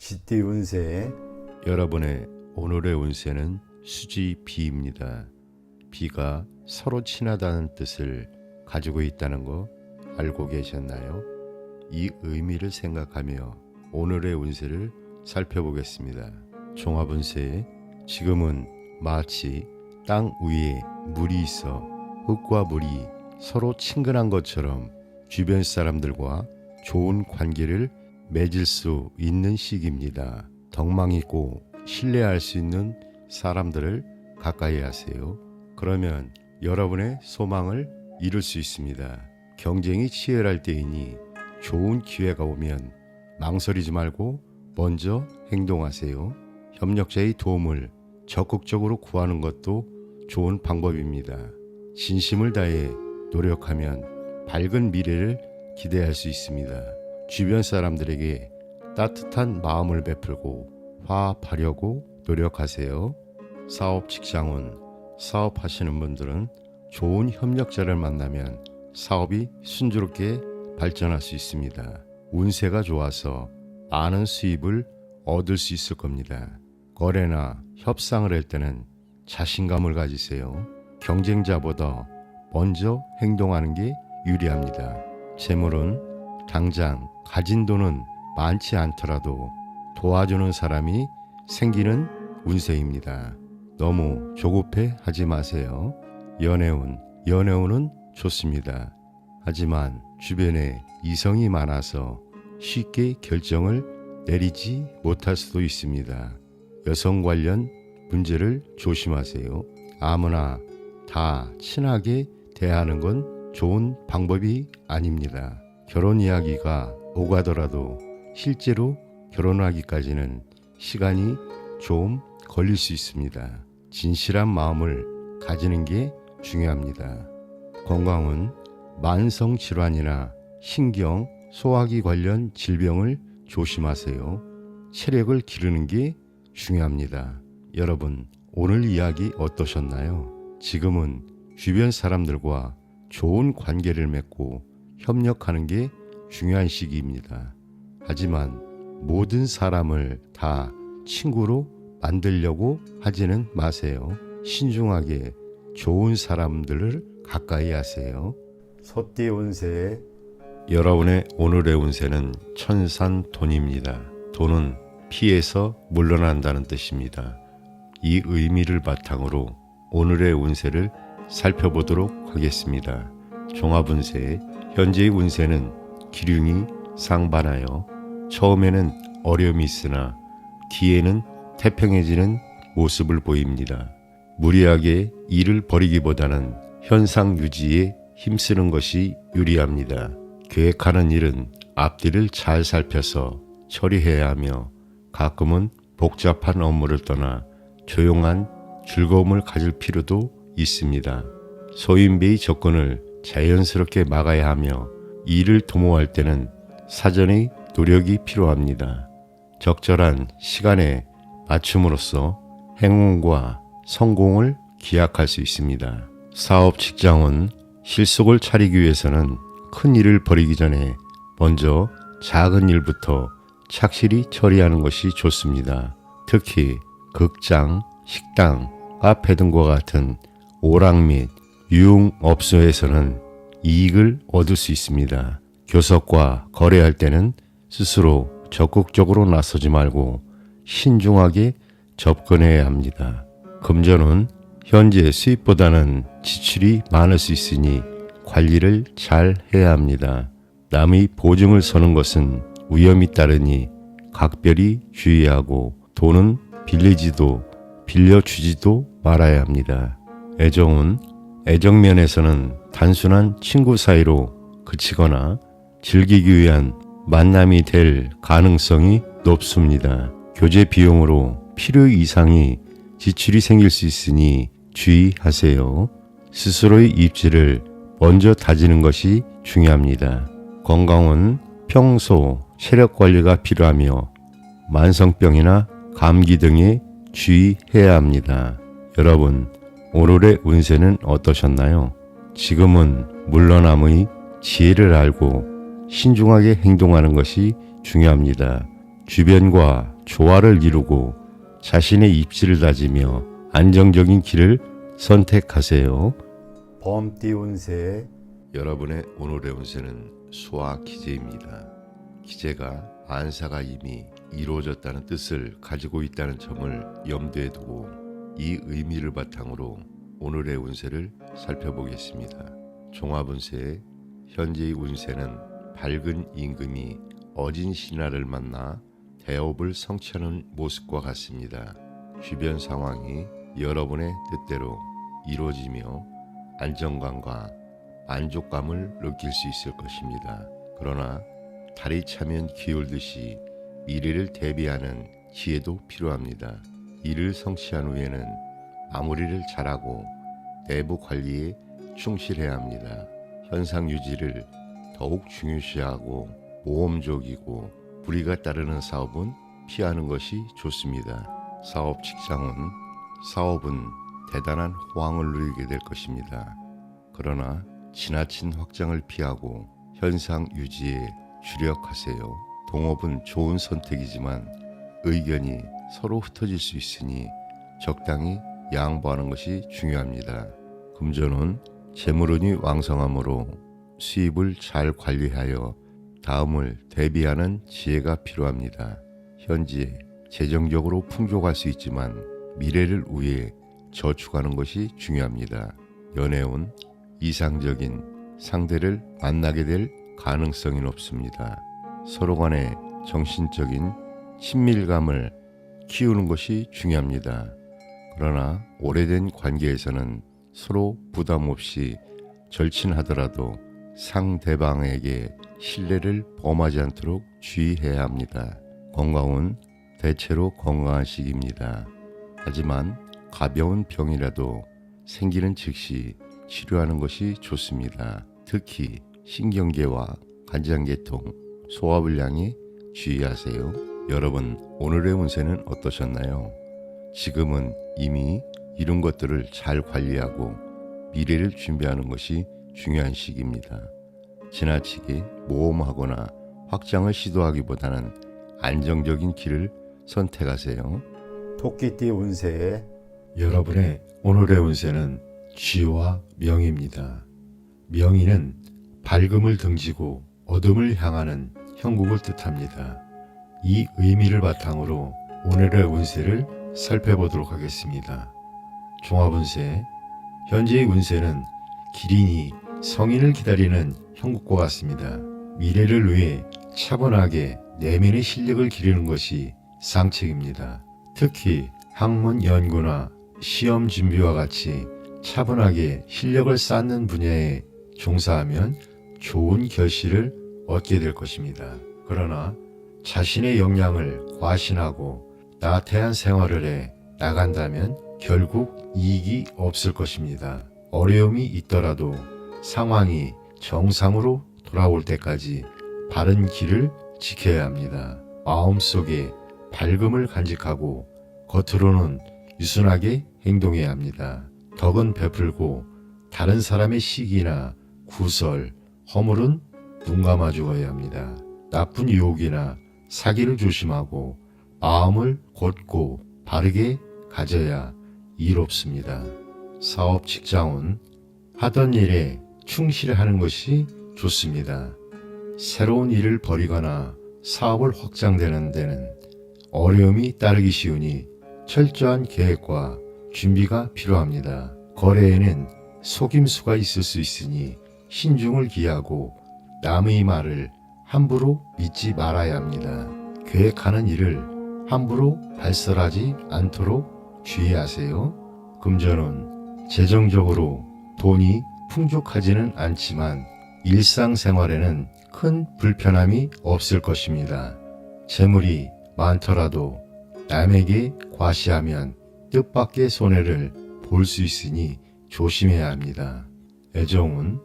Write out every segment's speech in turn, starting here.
쥐띠 운세. 여러분의 오늘의 운세는 수지 비입니다. 비가 서로 친하다는 뜻을 가지고 있다는 거 알고 계셨나요? 이 의미를 생각하며 오늘의 운세를 살펴보겠습니다. 종합운세. 지금은 마치 땅 위에 물이 있어 흙과 물이 서로 친근한 것처럼 주변 사람들과 좋은 관계를 맺을 수 있는 시기입니다. 덕망 있고 신뢰할 수 있는 사람들을 가까이 하세요. 그러면 여러분의 소망을 이룰 수 있습니다. 경쟁이 치열할 때이니 좋은 기회가 오면 망설이지 말고 먼저 행동하세요. 협력자의 도움을 적극적으로 구하는 것도 좋은 방법입니다. 진심을 다해 노력하면 밝은 미래를 기대할 수 있습니다. 주변 사람들에게 따뜻한 마음을 베풀고 화합하려고 노력하세요. 사업 직장운. 사업하시는 분들은 좋은 협력자를 만나면 사업이 순조롭게 발전할 수 있습니다. 운세가 좋아서 많은 수입을 얻을 수 있을 겁니다. 거래나 협상을 할 때는 자신감을 가지세요. 경쟁자보다 먼저 행동하는 게 유리합니다. 재물은 당장 가진 돈은 많지 않더라도 도와주는 사람이 생기는 운세입니다. 너무 조급해 하지 마세요. 연애운. 연애운은 좋습니다. 하지만 주변에 이성이 많아서 쉽게 결정을 내리지 못할 수도 있습니다. 여성 관련 문제를 조심하세요. 아무나 다 친하게 대하는 건 좋은 방법이 아닙니다. 결혼 이야기가 오가더라도 실제로 결혼하기까지는 시간이 좀 걸릴 수 있습니다. 진실한 마음을 가지는 게 중요합니다. 건강은 만성 질환이나 신경, 소화기 관련 질병을 조심하세요. 체력을 기르는 게 중요합니다. 여러분, 오늘 이야기 어떠셨나요? 지금은 주변 사람들과 좋은 관계를 맺고 협력하는 게 중요한 시기입니다. 하지만 모든 사람을 다 친구로 만들려고 하지는 마세요. 신중하게 좋은 사람들을 가까이 하세요. 소띠 운세. 여러분의 오늘의 운세는 천산돈입니다. 돈은 피해서 물러난다는 뜻입니다. 이 의미를 바탕으로 오늘의 운세를 살펴보도록 하겠습니다. 종합운세. 현재의 운세는 기륭이 상반하여 처음에는 어려움이 있으나 뒤에는 태평해지는 모습을 보입니다. 무리하게 일을 벌이기보다는 현상 유지에 힘쓰는 것이 유리합니다. 계획하는 일은 앞뒤를 잘 살펴서 처리해야 하며 가끔은 복잡한 업무를 떠나 조용한 즐거움을 가질 필요도 있습니다. 소인배의 접근을 자연스럽게 막아야 하며 일을 도모할 때는 사전의 노력이 필요합니다. 적절한 시간에 맞춤으로써 행운과 성공을 기약할 수 있습니다. 사업 직장은 실속을 차리기 위해서는 큰 일을 벌이기 전에 먼저 작은 일부터 착실히 처리하는 것이 좋습니다. 특히 극장, 식당, 카페 등과 같은 오락 및 유흥업소에서는 이익을 얻을 수 있습니다. 교섭과 거래할 때는 스스로 적극적으로 나서지 말고 신중하게 접근해야 합니다. 금전은 현재 수입보다는 지출이 많을 수 있으니 관리를 잘 해야 합니다. 남의 보증을 서는 것은 위험이 따르니 각별히 주의하고 돈은 빌리지도 빌려주지도 말아야 합니다. 애정은 애정면에서는 단순한 친구 사이로 그치거나 즐기기 위한 만남이 될 가능성이 높습니다. 교제 비용으로 필요 이상의 지출이 생길 수 있으니 주의하세요. 스스로의 입지를 먼저 다지는 것이 중요합니다. 건강은 평소 체력 관리가 필요하며 만성병이나 감기 등에 주의해야 합니다. 여러분, 오늘의 운세는 어떠셨나요? 지금은 물러남의 지혜를 알고 신중하게 행동하는 것이 중요합니다. 주변과 조화를 이루고 자신의 입지를 다지며 안정적인 길을 선택하세요. 범띠 운세 여러분의 오늘의 운세는 수화 기재입니다. 기재가 안사가 이미 이루어졌다는 뜻을 가지고 있다는 점을 염두에 두고 이 의미를 바탕으로 오늘의 운세를 살펴보겠습니다. 종합운세의 현재의 운세는 밝은 임금이 어진 신하를 만나 대업을 성취하는 모습과 같습니다. 주변 상황이 여러분의 뜻대로 이루어지며 안정감과 만족감을 느낄 수 있을 것입니다. 그러나 달이 차면 기울듯이 미래를 대비하는 지혜도 필요합니다. 이를 성취한 후에는 마무리를 잘하고 내부 관리에 충실해야 합니다. 현상 유지를 더욱 중요시하고 모험적이고 불이가 따르는 사업은 피하는 것이 좋습니다. 사업은 대단한 호황을 누리게 될 것입니다. 그러나 지나친 확장을 피하고 현상 유지에 주력하세요. 동업은 좋은 선택이지만 의견이 서로 흩어질 수 있으니 적당히 양보하는 것이 중요합니다. 금전은 재물운이 왕성하므로 수입을 잘 관리하여 다음을 대비하는 지혜가 필요합니다. 현재 재정적으로 풍족할 수 있지만 미래를 위해 저축하는 것이 중요합니다. 연애운 이상적인 상대를 만나게 될 가능성이 높습니다. 서로 간의 정신적인 친밀감을 키우는 것이 중요합니다. 그러나 오래된 관계에서는 서로 부담 없이 절친하더라도 상대방에게 신뢰를 범하지 않도록 주의해야 합니다. 건강은 대체로 건강한 시기입니다. 하지만 가벼운 병이라도 생기는 즉시 치료하는 것이 좋습니다. 특히 신경계와 간장계통, 소화불량에 주의하세요. 여러분, 오늘의 운세는 어떠셨나요? 지금은 이미 이룬 것들을 잘 관리하고 미래를 준비하는 것이 중요한 시기입니다. 지나치게 모험하거나 확장을 시도하기보다는 안정적인 길을 선택하세요. 토끼띠 운세 여러분의 오늘의 운세는 쥐와 명입니다. 명의는 밝음을 등지고 어둠을 향하는 형국을 뜻합니다. 이 의미를 바탕으로 오늘의 운세를 살펴보도록 하겠습니다. 종합운세 현재의 운세는 기린이 성인을 기다리는 형국과 같습니다. 미래를 위해 차분하게 내면의 실력을 기르는 것이 상책입니다. 특히 학문 연구나 시험 준비와 같이 차분하게 실력을 쌓는 분야에 종사하면 좋은 결실을 얻게 될 것입니다. 그러나 자신의 역량을 과신하고 나태한 생활을 해 나간다면 결국 이익이 없을 것입니다. 어려움이 있더라도 상황이 정상으로 돌아올 때까지 바른 길을 지켜야 합니다. 마음속에 밝음을 간직하고 겉으로는 유순하게 행동해야 합니다. 덕은 베풀고 다른 사람의 시기나 구설, 허물은 눈 감아 주어야 합니다. 나쁜 유혹이나 사기를 조심하고 마음을 곧고 바르게 가져야 이롭습니다. 사업 직장은 하던 일에 충실하는 것이 좋습니다. 새로운 일을 벌이거나 사업을 확장되는 데는 어려움이 따르기 쉬우니 철저한 계획과 준비가 필요합니다. 거래에는 속임수가 있을 수 있으니 신중을 기하고 남의 말을 함부로 믿지 말아야 합니다. 계획하는 일을 함부로 발설하지 않도록 주의하세요. 금전은 재정적으로 돈이 풍족하지는 않지만 일상생활에는 큰 불편함이 없을 것입니다. 재물이 많더라도 남에게 과시하면 뜻밖의 손해를 볼 수 있으니 조심해야 합니다. 애정은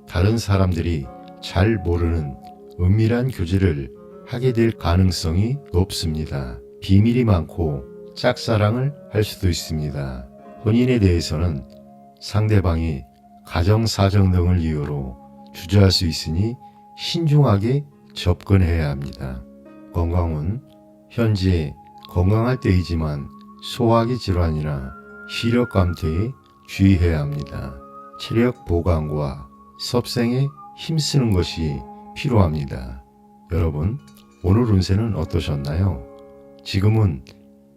다른 사람들이 잘 모르는 은밀한 교제를 하게 될 가능성이 높습니다. 비밀이 많고 짝사랑을 할 수도 있습니다. 혼인에 대해서는 상대방이 가정 사정 등을 이유로 주저할 수 있으니 신중하게 접근해야 합니다. 건강은 현재 건강할 때이지만 소화기 질환이나 시력 감퇴에 주의해야 합니다. 체력 보강과 섭생에 힘쓰는 것이 필요합니다. 여러분, 오늘 운세는 어떠셨나요? 지금은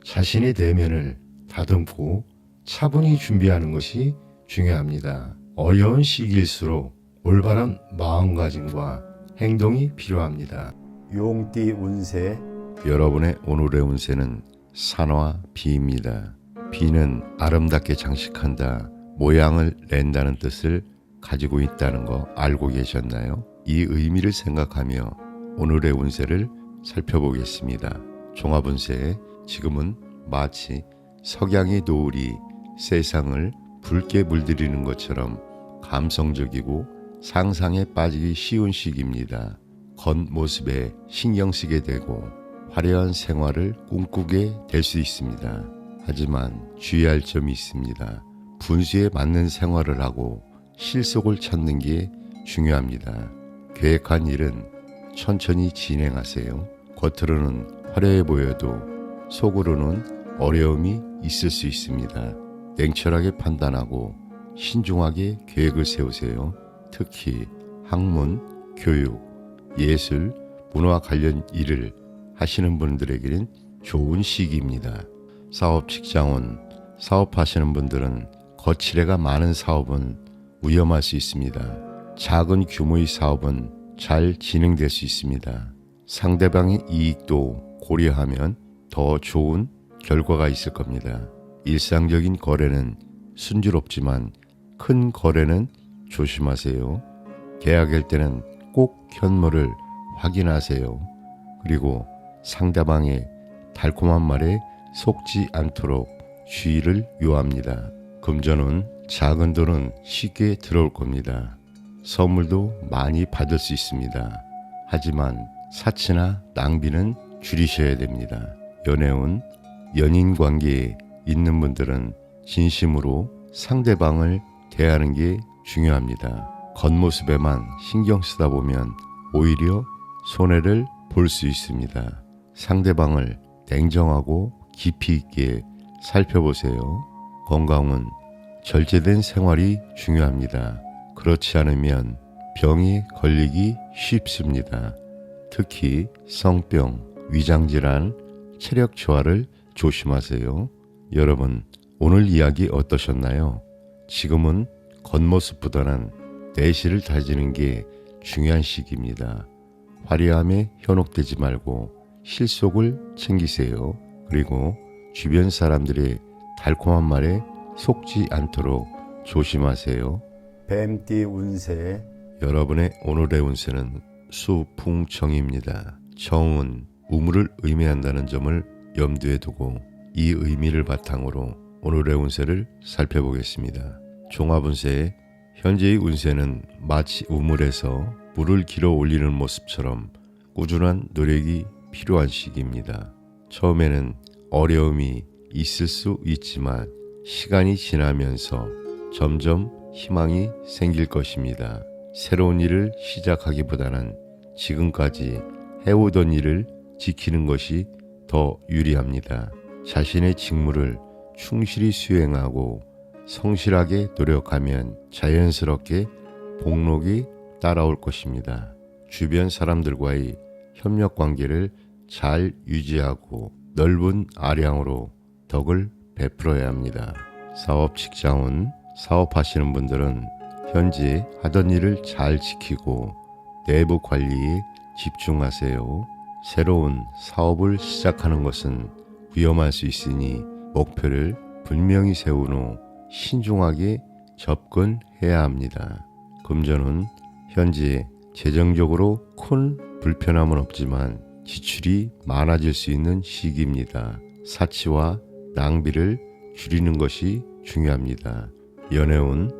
자신의 내면을 다듬고 차분히 준비하는 것이 중요합니다. 어려운 시기일수록 올바른 마음가짐과 행동이 필요합니다. 용띠 운세, 여러분의 오늘의 운세는 산화 비입니다. 비는 아름답게 장식한다, 모양을 낸다는 뜻을 가지고 있다는 거 알고 계셨나요? 이 의미를 생각하며 오늘의 운세를 살펴보겠습니다. 종합운세, 지금은 마치 석양의 노을이 세상을 붉게 물들이는 것처럼 감성적이고 상상에 빠지기 쉬운 시기입니다. 겉모습에 신경 쓰게 되고 화려한 생활을 꿈꾸게 될 수 있습니다. 하지만 주의할 점이 있습니다. 분수에 맞는 생활을 하고 실속을 찾는 게 중요합니다. 계획한 일은 천천히 진행하세요. 겉으로는 화려해 보여도 속으로는 어려움이 있을 수 있습니다. 냉철하게 판단하고 신중하게 계획을 세우세요. 특히 학문, 교육, 예술, 문화 관련 일을 하시는 분들에게는 좋은 시기입니다. 사업 직장원, 사업하시는 분들은 거칠애가 많은 사업은 위험할 수 있습니다. 작은 규모의 사업은 잘 진행될 수 있습니다. 상대방의 이익도 고려하면 더 좋은 결과가 있을 겁니다. 일상적인 거래는 순조롭지만 큰 거래는 조심하세요. 계약할 때는 꼭 현물을 확인하세요. 그리고 상대방의 달콤한 말에 속지 않도록 주의를 요합니다. 금전은 작은 돈은 쉽게 들어올 겁니다. 선물도 많이 받을 수 있습니다. 하지만 사치나 낭비는 줄이셔야 됩니다. 연애운, 연인 관계에 있는 분들은 진심으로 상대방을 대하는 게 중요합니다. 겉모습에만 신경 쓰다 보면 오히려 손해를 볼 수 있습니다. 상대방을 냉정하고 깊이 있게 살펴보세요. 건강은 절제된 생활이 중요합니다. 그렇지 않으면 병에 걸리기 쉽습니다. 특히 성병, 위장질환, 체력 저하를 조심하세요. 여러분, 오늘 이야기 어떠셨나요? 지금은 겉모습보다는 내실을 다지는 게 중요한 시기입니다. 화려함에 현혹되지 말고 실속을 챙기세요. 그리고 주변 사람들의 달콤한 말에 속지 않도록 조심하세요. 뱀띠 운세, 여러분의 오늘의 운세는 수풍청입니다. 청은 우물을 의미한다는 점을 염두에 두고 이 의미를 바탕으로 오늘의 운세를 살펴보겠습니다. 종합운세, 현재의 운세는 마치 우물에서 물을 길어 올리는 모습처럼 꾸준한 노력이 필요한 시기입니다. 처음에는 어려움이 있을 수 있지만 시간이 지나면서 점점 희망이 생길 것입니다. 새로운 일을 시작하기보다는 지금까지 해오던 일을 지키는 것이 더 유리합니다. 자신의 직무를 충실히 수행하고 성실하게 노력하면 자연스럽게 복록이 따라올 것입니다. 주변 사람들과의 협력 관계를 잘 유지하고 넓은 아량으로 덕을 베풀어야 합니다. 사업 직장운, 사업하시는 분들은 현재 하던 일을 잘 지키고 내부 관리에 집중하세요. 새로운 사업을 시작하는 것은 위험할 수 있으니 목표를 분명히 세운 후 신중하게 접근해야 합니다. 금전은 현재 재정적으로 큰 불편함은 없지만 지출이 많아질 수 있는 시기입니다. 사치와 낭비를 줄이는 것이 중요합니다. 연애운,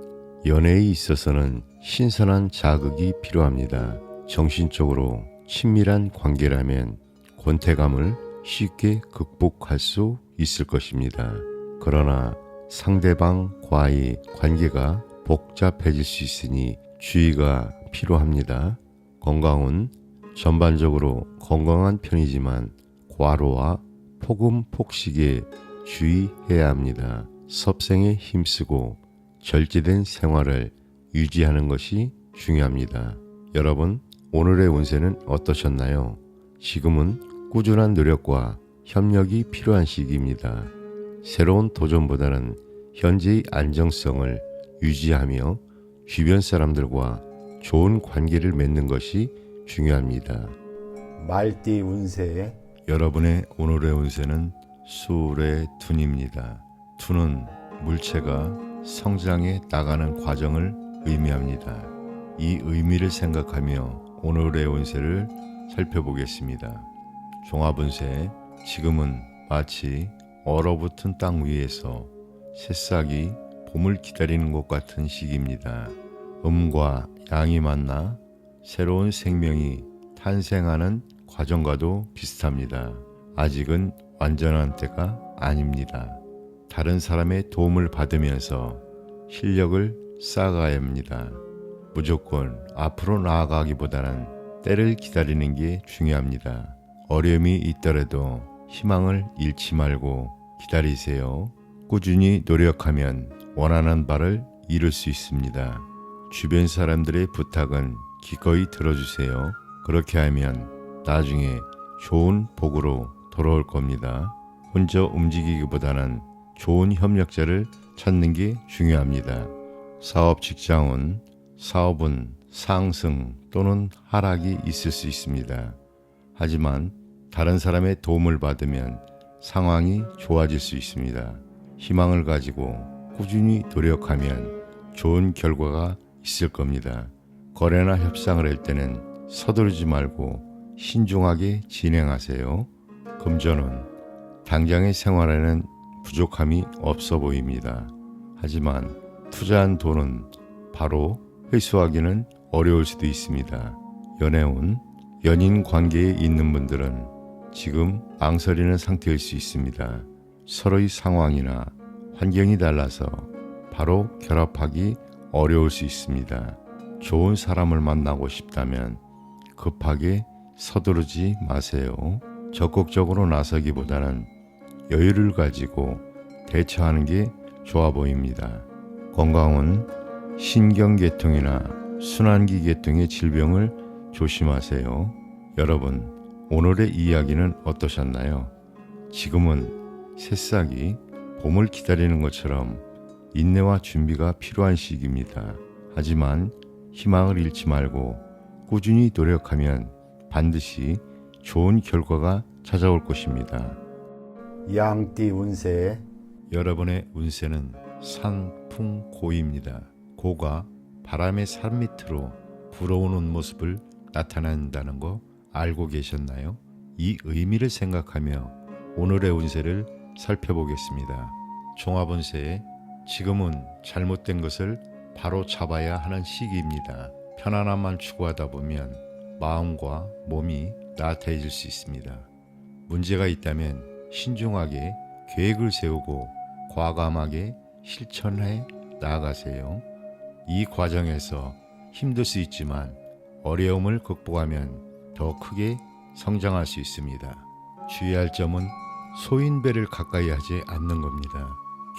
연애에 있어서는 신선한 자극이 필요합니다. 정신적으로 친밀한 관계라면 권태감을 쉽게 극복할 수 있을 것입니다. 그러나 상대방과의 관계가 복잡해질 수 있으니 주의가 필요합니다. 건강은 전반적으로 건강한 편이지만 과로와 폭음 폭식에 주의해야 합니다. 섭생에 힘쓰고 절제된 생활을 유지하는 것이 중요합니다. 여러분, 오늘의 운세는 어떠셨나요? 지금은 꾸준한 노력과 협력이 필요한 시기입니다. 새로운 도전보다는 현재의 안정성을 유지하며 주변 사람들과 좋은 관계를 맺는 것이 중요합니다. 말띠 운세, 여러분의 오늘의 운세는 수의 둔입니다. 둔은 물체가 성장해 나가는 과정을 의미합니다. 이 의미를 생각하며 오늘의 운세를 살펴보겠습니다. 종합운세, 지금은 마치 얼어붙은 땅 위에서 새싹이 봄을 기다리는 것 같은 시기입니다. 음과 양이 만나 새로운 생명이 탄생하는 과정과도 비슷합니다. 아직은 완전한 때가 아닙니다. 다른 사람의 도움을 받으면서 실력을 쌓아가야 합니다. 무조건 앞으로 나아가기보다는 때를 기다리는 게 중요합니다. 어려움이 있더라도 희망을 잃지 말고 기다리세요. 꾸준히 노력하면 원하는 바를 이룰 수 있습니다. 주변 사람들의 부탁은 기꺼이 들어주세요. 그렇게 하면 나중에 좋은 복으로 돌아올 겁니다. 혼자 움직이기보다는 좋은 협력자를 찾는 게 중요합니다. 사업 직장은 사업은 상승 또는 하락이 있을 수 있습니다. 하지만 다른 사람의 도움을 받으면 상황이 좋아질 수 있습니다. 희망을 가지고 꾸준히 노력하면 좋은 결과가 있을 겁니다. 거래나 협상을 할 때는 서두르지 말고 신중하게 진행하세요. 금전은 당장의 생활에는 부족함이 없어 보입니다. 하지만 투자한 돈은 바로 회수하기는 어려울 수도 있습니다. 연애운, 연인 관계에 있는 분들은 지금 망설이는 상태일 수 있습니다. 서로의 상황이나 환경이 달라서 바로 결합하기 어려울 수 있습니다. 좋은 사람을 만나고 싶다면 급하게 서두르지 마세요. 적극적으로 나서기보다는 여유를 가지고 대처하는 게 좋아 보입니다. 건강은 신경계통이나 순환기 계통의 질병을 조심하세요. 여러분, 오늘의 이야기는 어떠셨나요? 지금은 새싹이 봄을 기다리는 것처럼 인내와 준비가 필요한 시기입니다. 하지만 희망을 잃지 말고 꾸준히 노력하면 반드시 좋은 결과가 찾아올 것입니다. 양띠 운세, 여러분의 운세는 상풍고입니다. 고가 바람의 산 밑으로 불어오는 모습을 나타낸다는 거 알고 계셨나요? 이 의미를 생각하며 오늘의 운세를 살펴보겠습니다. 종합운세에 지금은 잘못된 것을 바로 잡아야 하는 시기입니다. 편안함만 추구하다 보면 마음과 몸이 나태해질 수 있습니다. 문제가 있다면 신중하게 계획을 세우고 과감하게 실천해 나아가세요. 이 과정에서 힘들 수 있지만 어려움을 극복하면 더 크게 성장할 수 있습니다. 주의할 점은 소인배를 가까이 하지 않는 겁니다.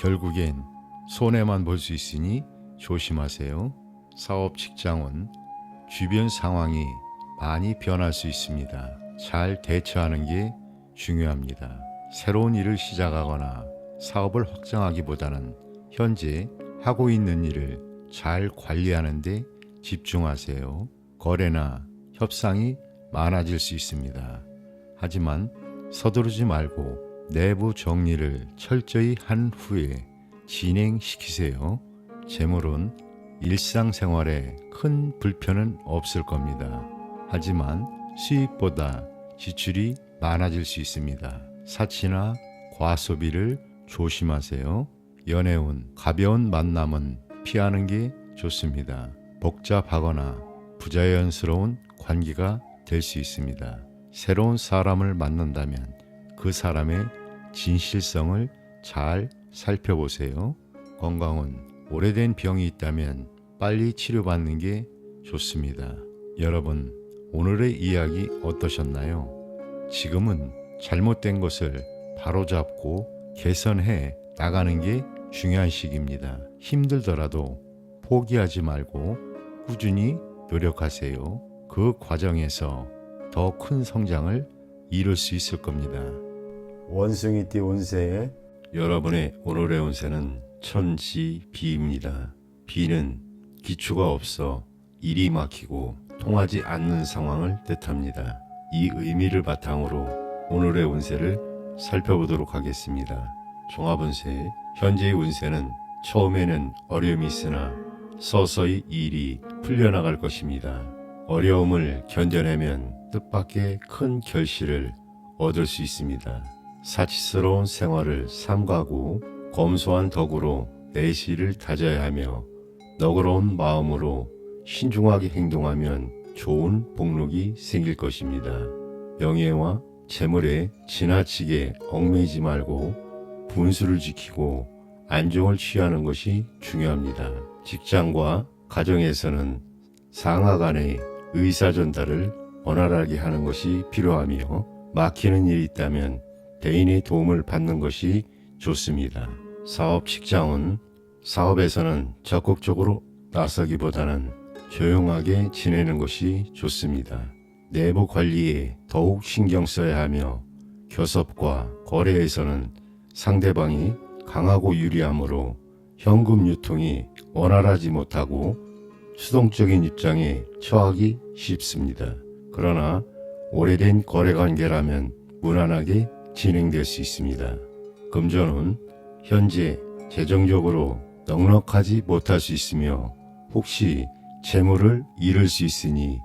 결국엔 손해만 볼 수 있으니 조심하세요. 사업 직장은 주변 상황이 많이 변할 수 있습니다. 잘 대처하는 게 중요합니다. 새로운 일을 시작하거나 사업을 확장하기보다는 현재 하고 있는 일을 잘 관리하는 데 집중하세요. 거래나 협상이 많아질 수 있습니다. 하지만 서두르지 말고 내부 정리를 철저히 한 후에 진행시키세요. 재물은 일상생활에 큰 불편은 없을 겁니다. 하지만 수입보다 지출이 많아질 수 있습니다. 사치나 과소비를 조심하세요. 연애운, 가벼운 만남은 피하는 게 좋습니다. 복잡하거나 부자연스러운 관계가 될 수 있습니다. 새로운 사람을 만난다면 그 사람의 진실성을 잘 살펴보세요. 건강은 오래된 병이 있다면 빨리 치료받는 게 좋습니다. 여러분, 오늘의 이야기 어떠셨나요? 지금은 잘못된 것을 바로잡고 개선해 나가는 게 중요한 시기입니다. 힘들더라도 포기하지 말고 꾸준히 노력하세요. 그 과정에서 더 큰 성장을 이룰 수 있을 겁니다. 원숭이띠 운세 여러분의 오늘의 운세는 천지비입니다. 비는 기초가 없어 일이 막히고 통하지 않는 상황을 뜻합니다. 이 의미를 바탕으로 오늘의 운세를 살펴보도록 하겠습니다. 종합운세, 현재의 운세는 처음에는 어려움이 있으나 서서히 일이 풀려나갈 것입니다. 어려움을 견뎌내면 뜻밖의 큰 결실을 얻을 수 있습니다. 사치스러운 생활을 삼가고 검소한 덕으로 내실을 다져야 하며 너그러운 마음으로 신중하게 행동하면 좋은 복록이 생길 것입니다. 명예와 재물에 지나치게 얽매이지 말고 분수를 지키고 안정을 취하는 것이 중요합니다. 직장과 가정에서는 상하 간의 의사 전달을 원활하게 하는 것이 필요하며 막히는 일이 있다면 대인의 도움을 받는 것이 좋습니다. 사업 직장은 사업에서는 적극적으로 나서기보다는 조용하게 지내는 것이 좋습니다. 내부 관리에 더욱 신경 써야 하며 교섭과 거래에서는 상대방이 강하고 유리하므로 현금 유통이 원활하지 못하고 수동적인 입장에 처하기 쉽습니다. 그러나 오래된 거래관계라면 무난하게 진행될 수 있습니다. 금전은 현재 재정적으로 넉넉하지 못할 수 있으며 혹시 재물을 잃을 수 있으니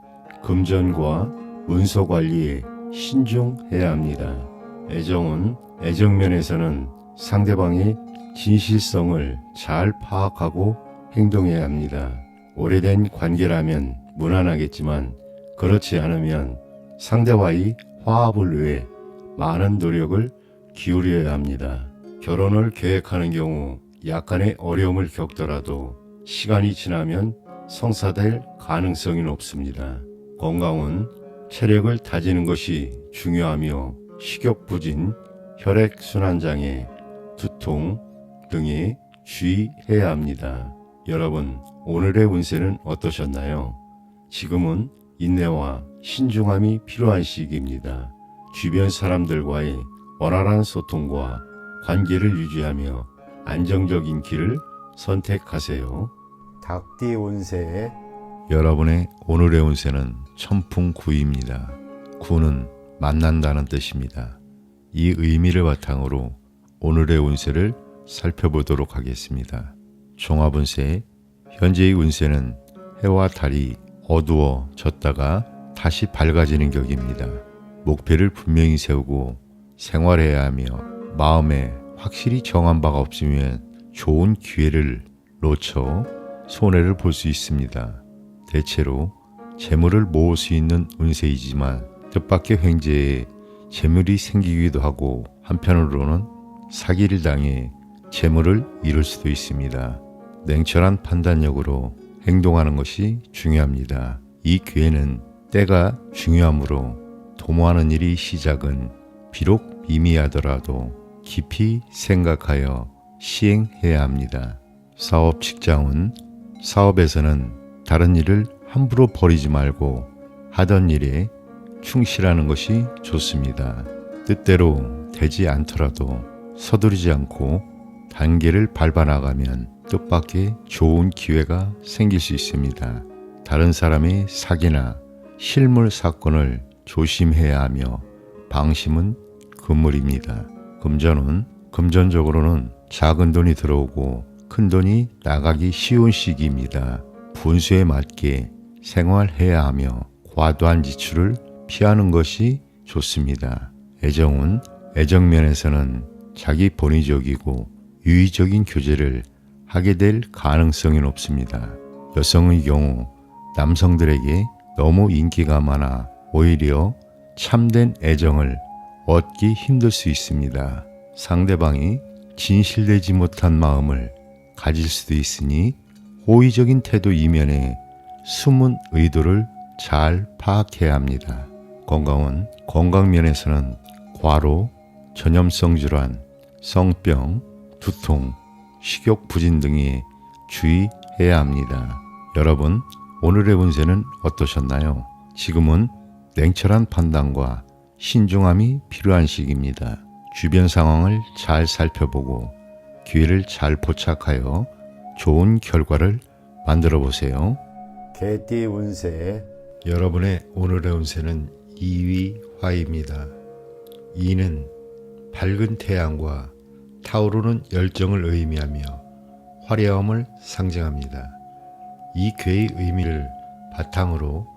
금전과 문서 관리에 신중해야 합니다. 애정은 애정면에서는 상대방의 진실성을 잘 파악하고 행동해야 합니다. 오래된 관계라면 무난하겠지만 그렇지 않으면 상대와의 화합을 위해 많은 노력을 기울여야 합니다. 결혼을 계획하는 경우 약간의 어려움을 겪더라도 시간이 지나면 성사될 가능성이 높습니다. 건강은 체력을 다지는 것이 중요하며 식욕부진, 혈액순환장애, 두통 등에 주의해야 합니다. 여러분, 오늘의 운세는 어떠셨나요? 지금은 인내와 신중함이 필요한 시기입니다. 주변 사람들과의 원활한 소통과 관계를 유지하며 안정적인 길을 선택하세요. 닭띠 운세 여러분의 오늘의 운세는 천풍구입니다. 구는 만난다는 뜻입니다. 이 의미를 바탕으로 오늘의 운세를 살펴보도록 하겠습니다. 종합운세, 현재의 운세는 해와 달이 어두워졌다가 다시 밝아지는 격입니다. 목표를 분명히 세우고 생활해야 하며 마음에 확실히 정한 바가 없으면 좋은 기회를 놓쳐 손해를 볼 수 있습니다. 대체로 재물을 모을 수 있는 운세이지만 뜻밖의 횡재에 재물이 생기기도 하고 한편으로는 사기를 당해 재물을 잃을 수도 있습니다. 냉철한 판단력으로 행동하는 것이 중요합니다. 이 기회는 때가 중요하므로 도모하는 일이 시작은 비록 미미하더라도 깊이 생각하여 시행해야 합니다. 사업 직장은 사업에서는 다른 일을 함부로 버리지 말고 하던 일에 충실하는 것이 좋습니다. 뜻대로 되지 않더라도 서두르지 않고 단계를 밟아 나가면 뜻밖의 좋은 기회가 생길 수 있습니다. 다른 사람의 사기나 실물 사건을 조심해야 하며 방심은 금물입니다. 금전은 금전적으로는 작은 돈이 들어오고 큰 돈이 나가기 쉬운 시기입니다. 분수에 맞게 생활해야 하며 과도한 지출을 피하는 것이 좋습니다. 애정은 애정면에서는 자기 본의적이고 유의적인 교제를 하게 될 가능성이 높습니다. 여성의 경우 남성들에게 너무 인기가 많아 오히려 참된 애정을 얻기 힘들 수 있습니다. 상대방이 진실되지 못한 마음을 가질 수도 있으니 호의적인 태도 이면에 숨은 의도를 잘 파악해야 합니다. 건강은 건강면에서는 과로, 전염성 질환, 성병, 두통, 식욕 부진 등에 주의해야 합니다. 여러분, 오늘의 운세는 어떠셨나요? 지금은 냉철한 판단과 신중함이 필요한 시기입니다. 주변 상황을 잘 살펴보고 기회를 잘 포착하여 좋은 결과를 만들어 보세요. 개띠 운세 여러분의 오늘의 운세는 2위 화입니다. 2는 밝은 태양과 타오르는 열정을 의미하며 화려함을 상징합니다. 이 괴의 의미를 바탕으로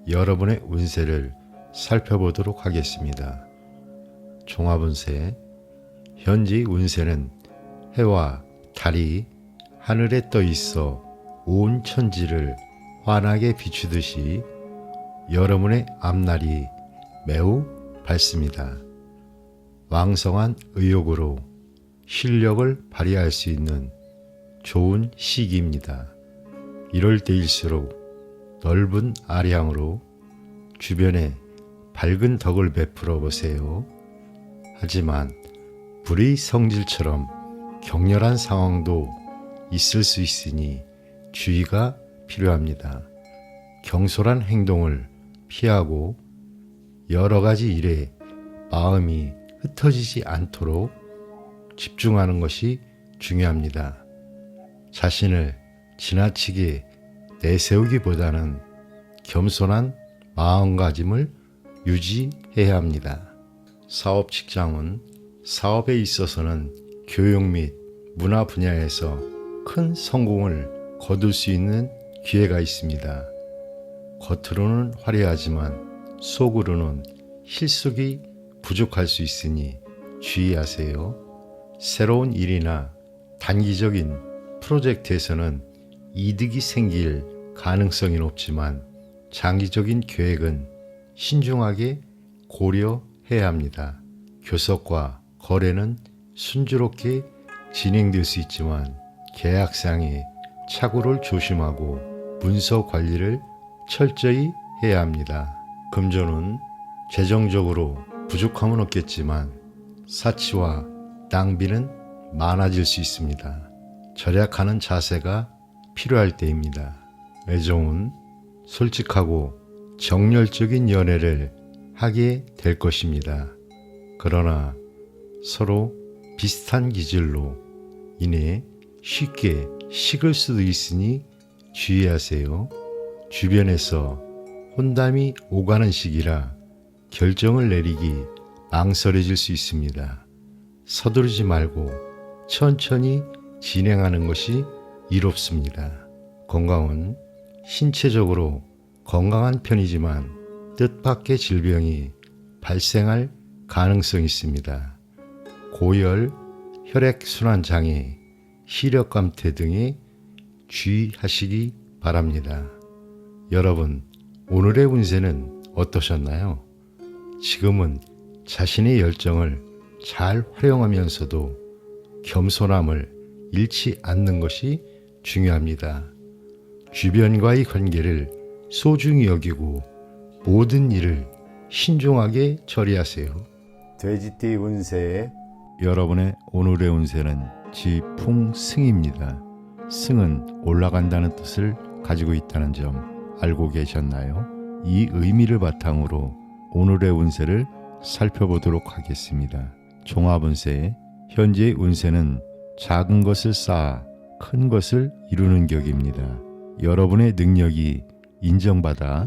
여러분의 운세를 살펴보도록 하겠습니다. 종합운세 현재 운세는 해와 달이 하늘에 떠 있어 온 천지를 환하게 비추듯이 여러분의 앞날이 매우 밝습니다. 왕성한 의욕으로 실력을 발휘할 수 있는 좋은 시기입니다. 이럴 때일수록 넓은 아량으로 주변에 밝은 덕을 베풀어 보세요. 하지만 불의 성질처럼 격렬한 상황도 있을 수 있으니 주의가 필요합니다. 경솔한 행동을 피하고 여러 가지 일에 마음이 흩어지지 않도록 집중하는 것이 중요합니다. 자신을 지나치게 내세우기보다는 겸손한 마음가짐을 유지해야 합니다. 사업 직장은 사업에 있어서는 교육 및 문화 분야에서 큰 성공을 거둘 수 있는 기회가 있습니다. 겉으로는 화려하지만 속으로는 실속이 부족할 수 있으니 주의하세요. 새로운 일이나 단기적인 프로젝트에서는 이득이 생길 가능성이 높지만 장기적인 계획은 신중하게 고려해야 합니다. 교섭과 거래는 순조롭게 진행될 수 있지만 계약상의 착오를 조심하고 문서 관리를 철저히 해야 합니다. 금전은 재정적으로 부족함은 없겠지만 사치와 낭비는 많아질 수 있습니다. 절약하는 자세가 필요할 때입니다. 애정은 솔직하고 정열적인 연애를 하게 될 것입니다. 그러나 서로 비슷한 기질로 인해 쉽게 식을 수도 있으니 주의하세요. 주변에서 혼담이 오가는 시기라 결정을 내리기 망설여질 수 있습니다. 서두르지 말고 천천히 진행하는 것이 이롭습니다. 건강은 신체적으로 건강한 편이지만 뜻밖의 질병이 발생할 가능성이 있습니다. 고열, 혈액순환 장애, 시력 감퇴 등에 주의하시기 바랍니다. 여러분, 오늘의 운세는 어떠셨나요? 지금은 자신의 열정을 잘 활용하면서도 겸손함을 잃지 않는 것이 중요합니다. 주변과의 관계를 소중히 여기고 모든 일을 신중하게 처리하세요. 돼지띠 운세 여러분의 오늘의 운세는 지풍승입니다. 승은 올라간다는 뜻을 가지고 있다는 점 알고 계셨나요? 이 의미를 바탕으로 오늘의 운세를 살펴보도록 하겠습니다. 종합운세 현재의 운세는 작은 것을 쌓아 큰 것을 이루는 격입니다. 여러분의 능력이 인정받아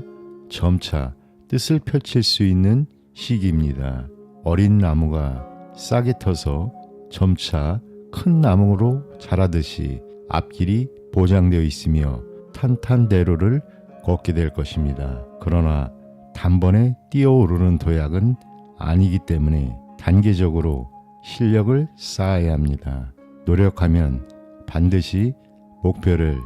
점차 뜻을 펼칠 수 있는 시기입니다. 어린 나무가 싹이 터서 점차 큰 나무로 자라듯이 앞길이 보장되어 있으며 탄탄대로를 걷게 될 것입니다. 그러나 단번에 뛰어오르는 도약은 아니기 때문에 단계적으로 실력을 쌓아야 합니다. 노력하면 반드시 목표를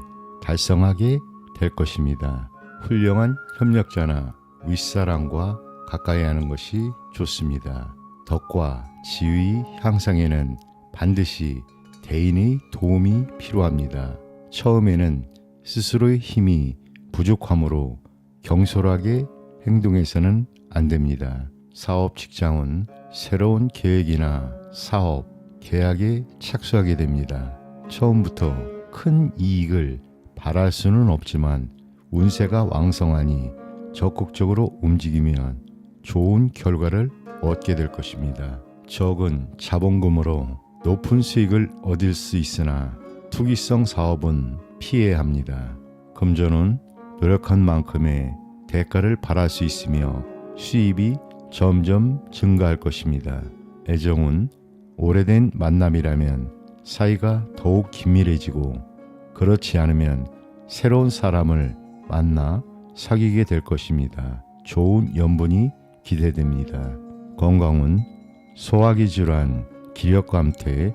달성하게 될 것입니다. 훌륭한 협력자나 윗사람과 가까이 하는 것이 좋습니다. 덕과 지위 향상에는 반드시 대인의 도움이 필요합니다. 처음에는 스스로의 힘이 부족하므로 경솔하게 행동해서는 안 됩니다. 사업 직장은 새로운 계획이나 사업, 계약에 착수하게 됩니다. 처음부터 큰 이익을 바랄 수는 없지만 운세가 왕성하니 적극적으로 움직이면 좋은 결과를 얻게 될 것입니다. 적은 자본금으로 높은 수익을 얻을 수 있으나 투기성 사업은 피해야 합니다. 금전은 노력한 만큼의 대가를 바랄 수 있으며 수입이 점점 증가할 것입니다. 애정은 오래된 만남이라면 사이가 더욱 긴밀해지고 그렇지 않으면 새로운 사람을 만나 사귀게 될 것입니다. 좋은 연분이 기대됩니다. 건강은 소화기 질환, 기력감퇴,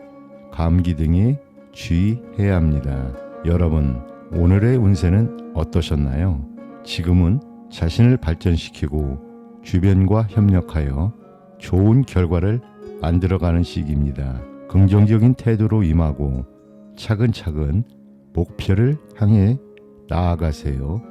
감기 등에 주의해야 합니다. 여러분, 오늘의 운세는 어떠셨나요? 지금은 자신을 발전시키고 주변과 협력하여 좋은 결과를 만들어가는 시기입니다. 긍정적인 태도로 임하고 차근차근 목표를 향해 나아가세요.